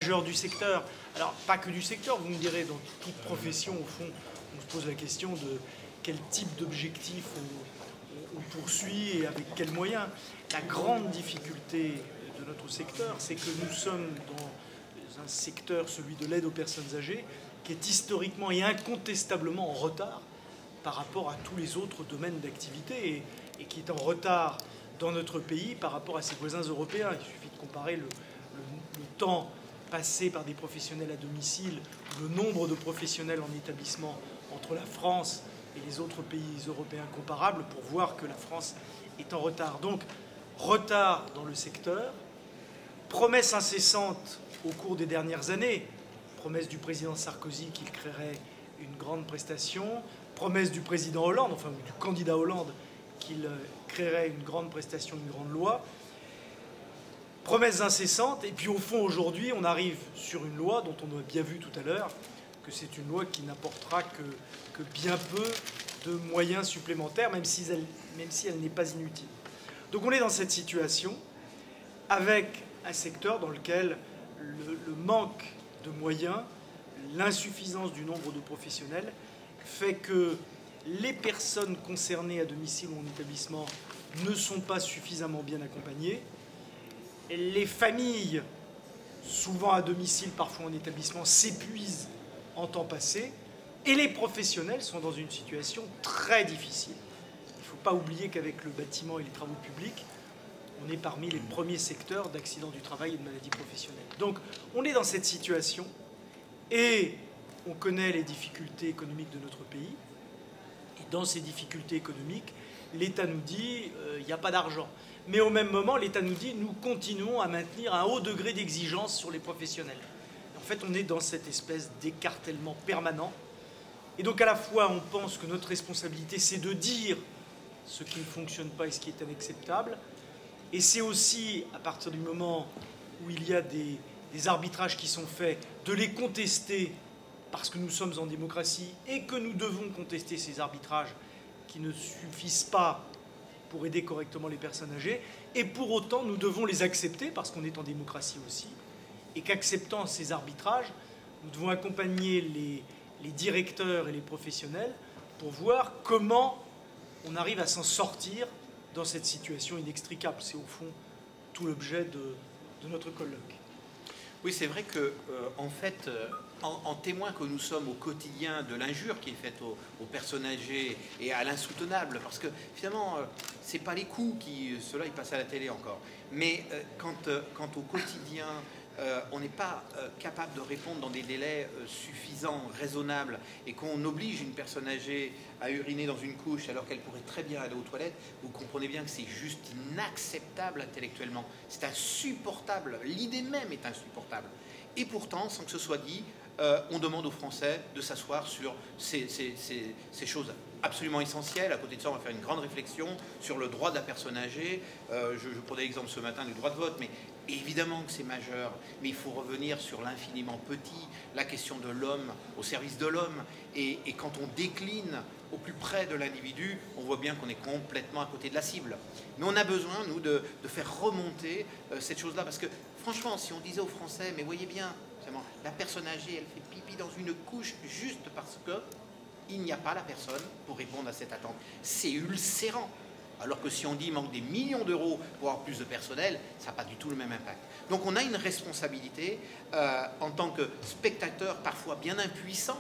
Du secteur. Alors, pas que du secteur, vous me direz, dans toute profession, au fond, on se pose la question de quel type d'objectif on poursuit et avec quels moyens. La grande difficulté de notre secteur, c'est que nous sommes dans un secteur, celui de l'aide aux personnes âgées, qui est historiquement et incontestablement en retard par rapport à tous les autres domaines d'activité et qui est en retard dans notre pays par rapport à ses voisins européens. Il suffit de comparer le temps passé par des professionnels à domicile, le nombre de professionnels en établissement entre la France et les autres pays européens comparables pour voir que la France est en retard. Donc, retard dans le secteur, promesse incessante au cours des dernières années, promesse du président Sarkozy qu'il créerait une grande prestation, promesse du président Hollande, enfin du candidat Hollande, qu'il créerait une grande prestation, une grande loi. Promesses incessantes, et puis au fond aujourd'hui on arrive sur une loi dont on a bien vu tout à l'heure que c'est une loi qui n'apportera que bien peu de moyens supplémentaires, même si elle n'est pas inutile. Donc on est dans cette situation avec un secteur dans lequel le manque de moyens, l'insuffisance du nombre de professionnels fait que les personnes concernées à domicile ou en établissement ne sont pas suffisamment bien accompagnées. Les familles, souvent à domicile, parfois en établissement, s'épuisent en temps passé. Et les professionnels sont dans une situation très difficile. Il ne faut pas oublier qu'avec le bâtiment et les travaux publics, on est parmi les premiers secteurs d'accidents du travail et de maladies professionnelles. Donc on est dans cette situation et on connaît les difficultés économiques de notre pays. Et dans ces difficultés économiques, l'État nous dit il n'y a pas d'argent. Mais au même moment, l'État nous dit nous continuons à maintenir un haut degré d'exigence sur les professionnels. En fait, on est dans cette espèce d'écartèlement permanent. Et donc à la fois, on pense que notre responsabilité, c'est de dire ce qui ne fonctionne pas et ce qui est inacceptable. Et c'est aussi, à partir du moment où il y a des arbitrages qui sont faits, de les contester parce que nous sommes en démocratie et que nous devons contester ces arbitrages qui ne suffisent pas pour aider correctement les personnes âgées, et pour autant nous devons les accepter parce qu'on est en démocratie aussi, et qu'acceptant ces arbitrages, nous devons accompagner les directeurs et les professionnels pour voir comment on arrive à s'en sortir dans cette situation inextricable. C'est au fond tout l'objet de notre colloque. Oui, c'est vrai que, en fait, en témoin que nous sommes au quotidien de l'injure qui est faite aux personnes âgées et à l'insoutenable, parce que finalement, c'est pas les coups qui, ceux-là, ils passent à la télé encore. Mais quand au quotidien, on n'est pas capable de répondre dans des délais suffisants, raisonnables, et qu'on oblige une personne âgée à uriner dans une couche alors qu'elle pourrait très bien aller aux toilettes, vous comprenez bien que c'est juste inacceptable intellectuellement. C'est insupportable. L'idée même est insupportable. Et pourtant, sans que ce soit dit, on demande aux Français de s'asseoir sur ces choses absolument essentielles. À côté de ça, on va faire une grande réflexion sur le droit de la personne âgée. Je prenais l'exemple ce matin du droit de vote, mais évidemment que c'est majeur, mais il faut revenir sur l'infiniment petit, la question de l'homme au service de l'homme. Et quand on décline au plus près de l'individu, on voit bien qu'on est complètement à côté de la cible. Mais on a besoin, nous, de faire remonter cette chose-là, parce que franchement, si on disait aux Français, mais voyez bien, la personne âgée, elle fait pipi dans une couche juste parce qu'il n'y a pas la personne pour répondre à cette attente. C'est ulcérant. Alors que si on dit qu'il manque des millions d'euros pour avoir plus de personnel, ça n'a pas du tout le même impact. Donc on a une responsabilité en tant que spectateur parfois bien impuissant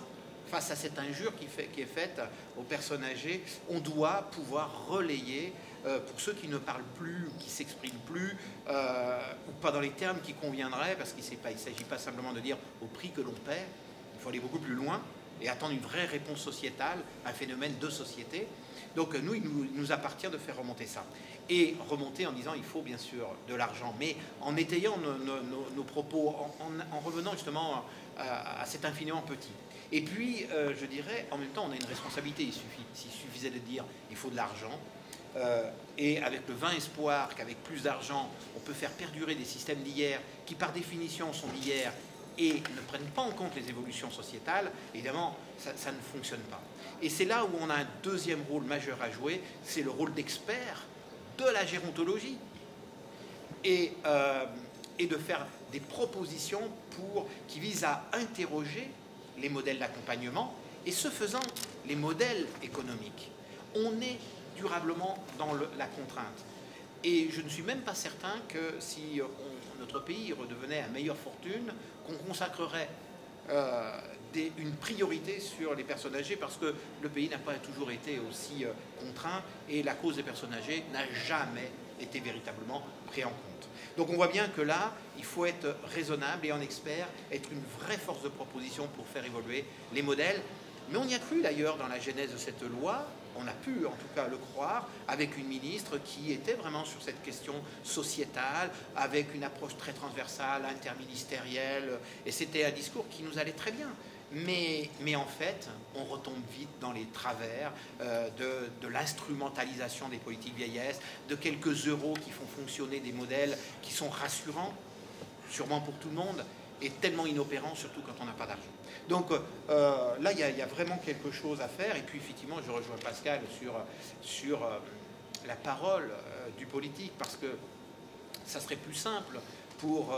face à cette injure qui est faite aux personnes âgées. On doit pouvoir relayer pour ceux qui ne parlent plus, qui ne s'expriment plus, ou pas dans les termes qui conviendraient, parce qu'il ne s'agit pas simplement de dire au prix que l'on paie, il faut aller beaucoup plus loin et attendre une vraie réponse sociétale, un phénomène de société. Donc nous, il nous appartient de faire remonter ça. Et remonter en disant il faut bien sûr de l'argent, mais en étayant nos propos, en revenant justement à cet infiniment petit. Et puis, je dirais, en même temps, on a une responsabilité. S'il suffisait de dire il faut de l'argent, et avec le vain espoir qu'avec plus d'argent, on peut faire perdurer des systèmes d'hier qui, par définition, sont d'hier et ne prennent pas en compte les évolutions sociétales, évidemment, ça ne fonctionne pas. Et c'est là où on a un deuxième rôle majeur à jouer, c'est le rôle d'expert de la gérontologie. Et de faire des propositions qui visent à interroger les modèles d'accompagnement et ce faisant les modèles économiques. On est durablement dans la contrainte. Et je ne suis même pas certain que si notre pays redevenait à meilleure fortune, qu'on consacrerait une priorité sur les personnes âgées parce que le pays n'a pas toujours été aussi contraint et la cause des personnes âgées n'a jamais été véritablement pris en compte. Donc on voit bien que là, il faut être raisonnable et en expert, être une vraie force de proposition pour faire évoluer les modèles. Mais on y a cru d'ailleurs dans la genèse de cette loi, on a pu en tout cas le croire, avec une ministre qui était vraiment sur cette question sociétale, avec une approche très transversale, interministérielle, et c'était un discours qui nous allait très bien. Mais en fait, on retombe vite dans les travers de l'instrumentalisation des politiques vieillesse, de quelques euros qui font fonctionner des modèles qui sont rassurants, sûrement pour tout le monde, et tellement inopérants, surtout quand on n'a pas d'argent. Donc là, il y a vraiment quelque chose à faire. Et puis, effectivement, je rejoins Pascal sur la parole du politique, parce que ça serait plus simple pour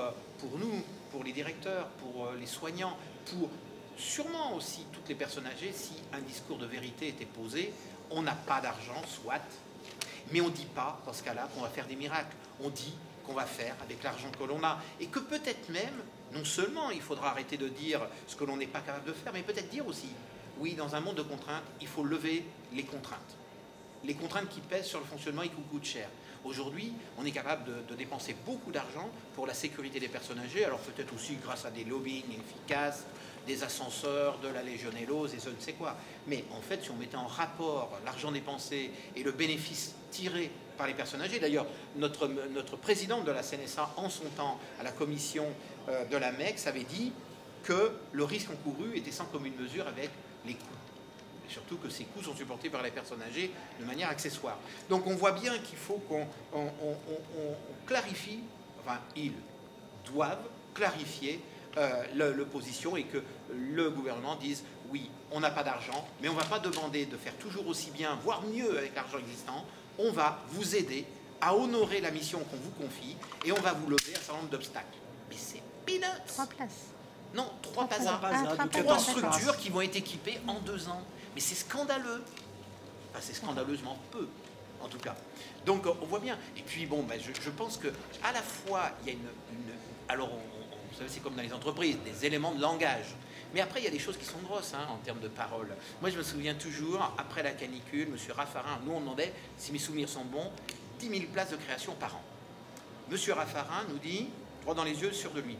nous, pour les directeurs, pour les soignants, pour sûrement aussi toutes les personnes âgées, si un discours de vérité était posé. On n'a pas d'argent, soit, mais on ne dit pas, dans ce cas-là, qu'on va faire des miracles. On dit qu'on va faire avec l'argent que l'on a. Et que peut-être même, non seulement il faudra arrêter de dire ce que l'on n'est pas capable de faire, mais peut-être dire aussi, oui, dans un monde de contraintes, il faut lever les contraintes. Les contraintes qui pèsent sur le fonctionnement et qui coûtent cher. Aujourd'hui, on est capable de dépenser beaucoup d'argent pour la sécurité des personnes âgées, alors peut-être aussi grâce à des lobbying efficaces, des ascenseurs, de la légionellose et je ne sais quoi. Mais en fait, si on mettait en rapport l'argent dépensé et le bénéfice tiré par les personnes âgées, d'ailleurs, notre présidente de la CNSA, en son temps, à la commission de la MEX, avait dit que le risque encouru était sans commune mesure avec les coûts. Et surtout que ces coûts sont supportés par les personnes âgées de manière accessoire. Donc on voit bien qu'il faut qu'on clarifie, enfin ils doivent clarifier l'opposition et que le gouvernement dise oui, on n'a pas d'argent, mais on ne va pas demander de faire toujours aussi bien, voire mieux avec l'argent existant. On va vous aider à honorer la mission qu'on vous confie et on va vous lever un certain nombre d'obstacles. Mais c'est peanuts. 3 places. Non, 3 structures qui vont être équipées en 2 ans. Mais c'est scandaleux. Enfin, c'est scandaleusement peu, en tout cas. Donc, on voit bien. Et puis, bon, ben, je pense que à la fois, il y a alors, vous savez, c'est comme dans les entreprises, des éléments de langage. Mais après, il y a des choses qui sont grosses en termes de paroles. Moi, je me souviens toujours, après la canicule, M. Raffarin, nous, on demandait, si mes souvenirs sont bons, 10 000 places de création par an. M. Raffarin nous dit, droit dans les yeux, sûr de lui,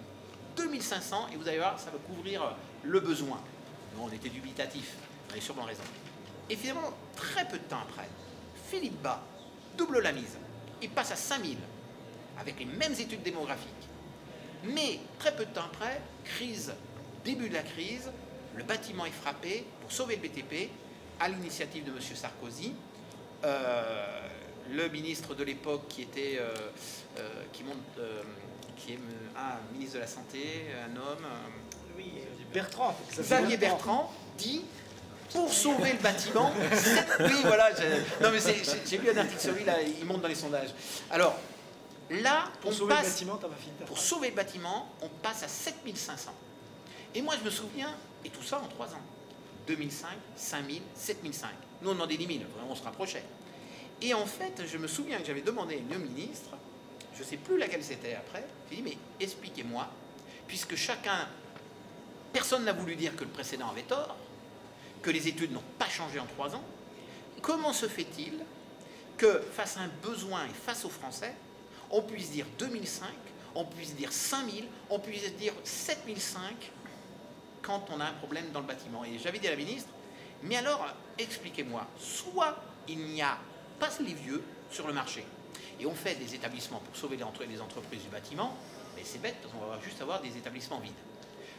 2500, et vous allez voir, ça va couvrir le besoin. Nous, on était dubitatifs, on avait sûrement raison. Et finalement, très peu de temps après, Philippe Bas double la mise. Il passe à 5000, avec les mêmes études démographiques. Mais très peu de temps après, début de la crise, le bâtiment est frappé pour sauver le BTP, à l'initiative de M. Sarkozy. Le ministre de l'époque qui était ministre de la Santé, un homme... Oui, Bertrand. Xavier Bertrand dit, pour sauver le bâtiment... Oui, voilà, j'ai lu un article sur lui, là, il monte dans les sondages. Alors, là, pour sauver le bâtiment, on passe à 7500. Et moi, je me souviens, et tout ça en 3 ans. 2005, 5000, 7005. Nous, on demandait 10 000, vraiment, on se rapprochait. Et en fait, je me souviens que j'avais demandé à une ministre, je ne sais plus laquelle c'était après, j'ai dit, mais expliquez-moi, puisque personne n'a voulu dire que le précédent avait tort, que les études n'ont pas changé en 3 ans, comment se fait-il que face à un besoin et face aux Français, on puisse dire 2005, on puisse dire 5000, on puisse dire 7005 quand on a un problème dans le bâtiment. Et j'avais dit à la ministre, mais alors, expliquez-moi, soit il n'y a pas les vieux sur le marché, et on fait des établissements pour sauver les entreprises du bâtiment, mais c'est bête, parce qu'on va juste avoir des établissements vides.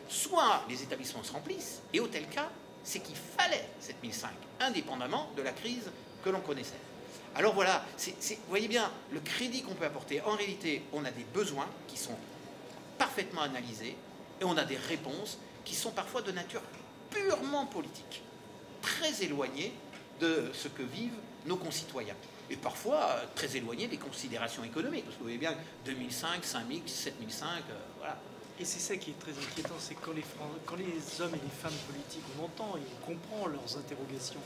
Soit les établissements se remplissent, et auquel cas, c'est qu'il fallait 7005, indépendamment de la crise que l'on connaissait. Alors voilà, vous voyez bien le crédit qu'on peut apporter. En réalité, on a des besoins qui sont parfaitement analysés, et on a des réponses qui sont parfois de nature purement politique, très éloignées de ce que vivent nos concitoyens. et parfois très éloignées des considérations économiques. Parce que vous voyez bien 2005, 5000, 7005, voilà. Et c'est ça qui est très inquiétant, c'est quand les hommes et les femmes politiques, on entend et on comprend leurs interrogations,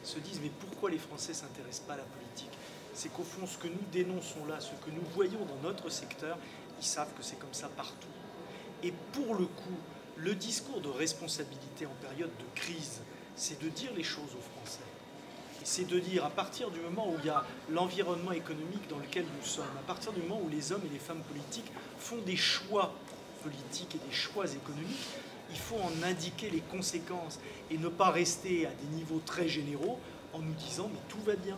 se disent mais pourquoi les Français ne s'intéressent pas à la politique? C'est qu'au fond, ce que nous dénonçons là, ce que nous voyons dans notre secteur, ils savent que c'est comme ça partout. Et pour le coup, le discours de responsabilité en période de crise, c'est de dire les choses aux Français. Et c'est de dire, à partir du moment où il y a l'environnement économique dans lequel nous sommes, à partir du moment où les hommes et les femmes politiques font des choix politiques et des choix économiques, il faut en indiquer les conséquences et ne pas rester à des niveaux très généraux en nous disant « mais tout va bien ».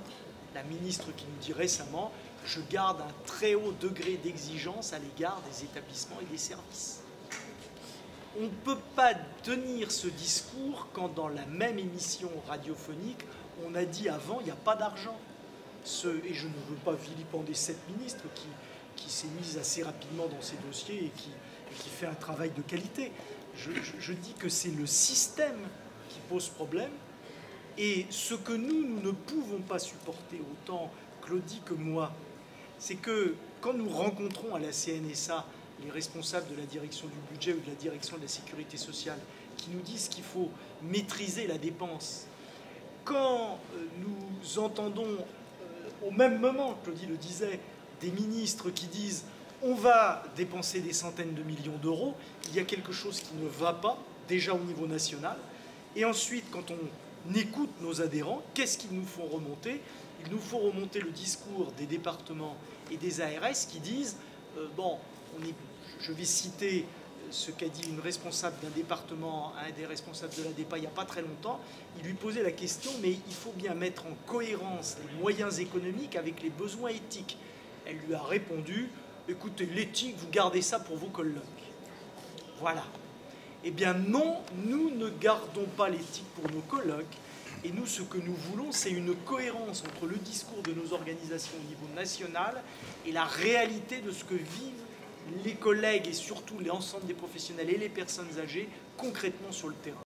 La ministre qui nous dit récemment « je garde un très haut degré d'exigence à l'égard des établissements et des services ». On ne peut pas tenir ce discours quand dans la même émission radiophonique, on a dit avant il n'y a pas d'argent. Et je ne veux pas vilipender cette ministre qui s'est mise assez rapidement dans ses dossiers et qui fait un travail de qualité. Je dis que c'est le système qui pose problème. Et ce que nous ne pouvons pas supporter, autant Claudie que moi, c'est que quand nous rencontrons à la CNSA les responsables de la direction du budget ou de la direction de la sécurité sociale qui nous disent qu'il faut maîtriser la dépense, quand nous entendons au même moment, Claudie le disait, des ministres qui disent on va dépenser des centaines de millions d'euros, il y a quelque chose qui ne va pas, déjà au niveau national. Et ensuite, quand on écoute nos adhérents, qu'est-ce qu'ils nous font remonter? Ils nous font remonter le discours des départements et des ARS qui disent bon, je vais citer ce qu'a dit une responsable d'un département à un des responsables de la DEPA il n'y a pas très longtemps. Il lui posait la question, mais il faut bien mettre en cohérence les moyens économiques avec les besoins éthiques. Elle lui a répondu, écoutez, l'éthique, vous gardez ça pour vos colloques. Voilà. Eh bien non, nous ne gardons pas l'éthique pour nos colloques. Et nous, ce que nous voulons, c'est une cohérence entre le discours de nos organisations au niveau national et la réalité de ce que vivent les collègues et surtout l'ensemble des professionnels et les personnes âgées concrètement sur le terrain.